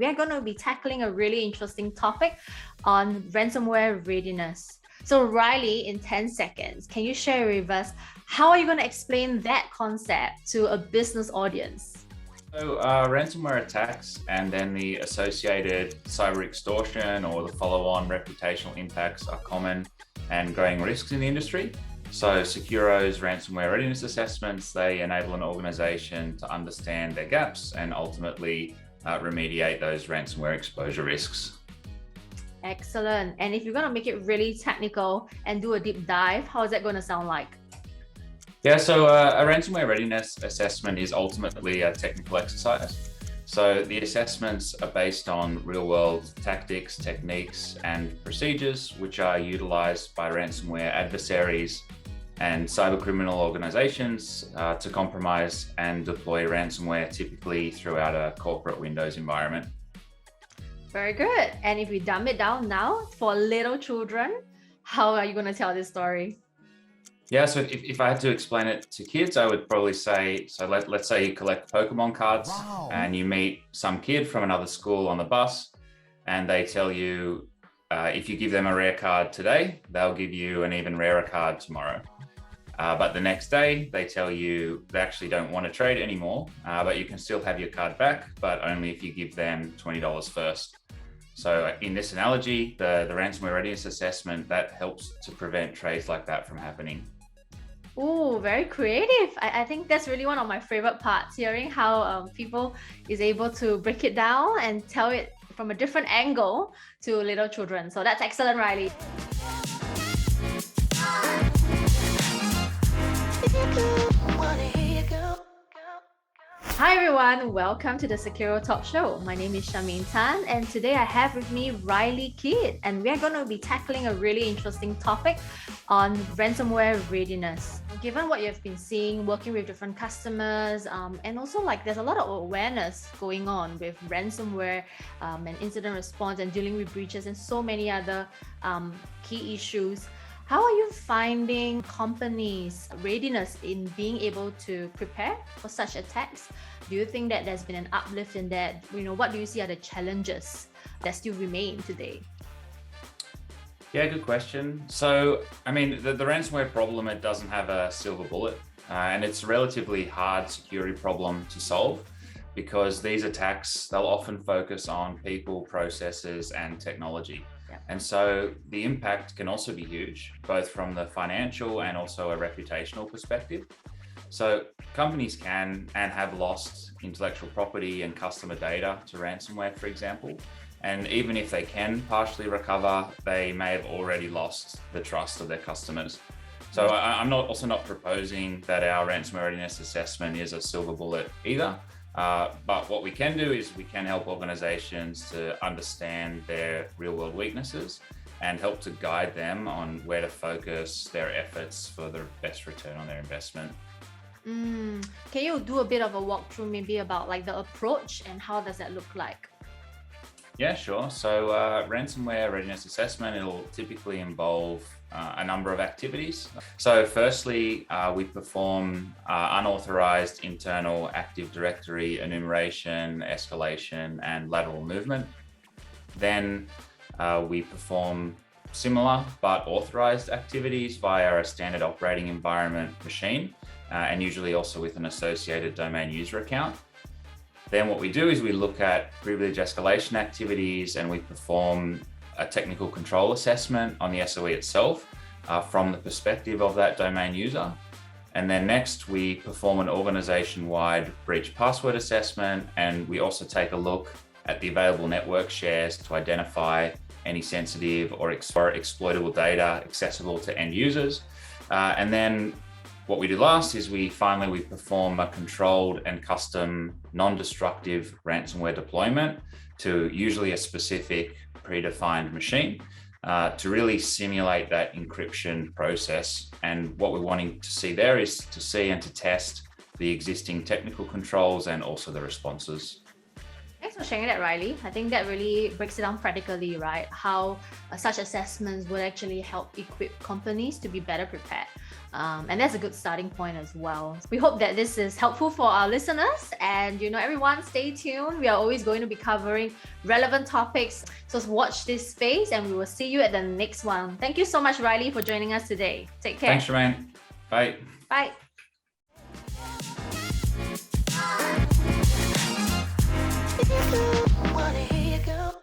we are going to be tackling a really interesting topic on ransomware readiness. So Riley, in 10 seconds, can you share with us how are you going to explain that concept to a business audience? So ransomware attacks and then the associated cyber extortion or the follow-on reputational impacts are common and growing risks in the industry. So Sekuro's ransomware readiness assessments, they enable an organization to understand their gaps and ultimately remediate those ransomware exposure risks. Excellent. And if you're going to make it really technical and do a deep dive, how is that going to sound like? Yeah, so a ransomware readiness assessment is ultimately a technical exercise. So the assessments are based on real-world tactics, techniques, and procedures which are utilized by ransomware adversaries and cybercriminal organizations to compromise and deploy ransomware, typically throughout a corporate Windows environment. Very good. And if we dumb it down now for little children, how are you going to tell this story? Yeah, so if I had to explain it to kids, I would probably say, so let's say you collect Pokemon cards and you meet some kid from another school on the bus and they tell you if you give them a rare card today, they'll give you an even rarer card tomorrow. But the next day they tell you they actually don't want to trade anymore, but you can still have your card back, but only if you give them $20 first. So in this analogy, the ransomware readiness assessment, that helps to prevent trades like that from happening. Oh, very creative. I think that's really one of my favorite parts, hearing how people is able to break it down and tell it from a different angle to little children. So that's excellent, Riley. Hi everyone, welcome to the Sekuro Talk Show. My name is Shamane Tan and today I have with me Riley Kidd, and we are going to be tackling a really interesting topic on ransomware readiness. Given what you've been seeing, working with different customers, and also there's a lot of awareness going on with ransomware and incident response and dealing with breaches and so many other key issues. How are you finding companies' readiness in being able to prepare for such attacks? Do you think that there's been an uplift in that? What do you see are the challenges that still remain today? Yeah, good question. So, the ransomware problem, it doesn't have a silver bullet, and it's a relatively hard security problem to solve because these attacks, they'll often focus on people, processes, and technology. And so the impact can also be huge, both from the financial and also a reputational perspective. So companies can and have lost intellectual property and customer data to ransomware, for example. And even if they can partially recover, they may have already lost the trust of their customers. So I'm also not proposing that our ransomware readiness assessment is a silver bullet either. But what we can do is we can help organizations to understand their real-world weaknesses and help to guide them on where to focus their efforts for the best return on their investment. Can you do a bit of a walkthrough maybe about the approach and how does that look like? Yeah, sure. So ransomware readiness assessment, it'll typically involve a number of activities. So firstly, we perform unauthorized internal Active Directory enumeration, escalation, and lateral movement. Then we perform similar but authorized activities via a standard operating environment machine, and usually also with an associated domain user account. Then what we do is we look at privilege escalation activities and we perform a technical control assessment on the SOE itself from the perspective of that domain user. And then next we perform an organization-wide breach password assessment, and we also take a look at the available network shares to identify any sensitive or exploitable data accessible to end users. And then what we do last is we perform a controlled and custom non-destructive ransomware deployment to usually a specific predefined machine to really simulate that encryption process. And what we're wanting to see there is to see and to test the existing technical controls and also the responses. Thanks for sharing that, Riley. I think that really breaks it down practically, right? How such assessments would actually help equip companies to be better prepared. And that's a good starting point as well. We hope that this is helpful for our listeners, and everyone stay tuned. We are always going to be covering relevant topics, so watch this space and we will see you at the next one. Thank you so much, Riley, for joining us today. Take care. Thanks, Shamane. Bye. Bye. Wanna hear you go.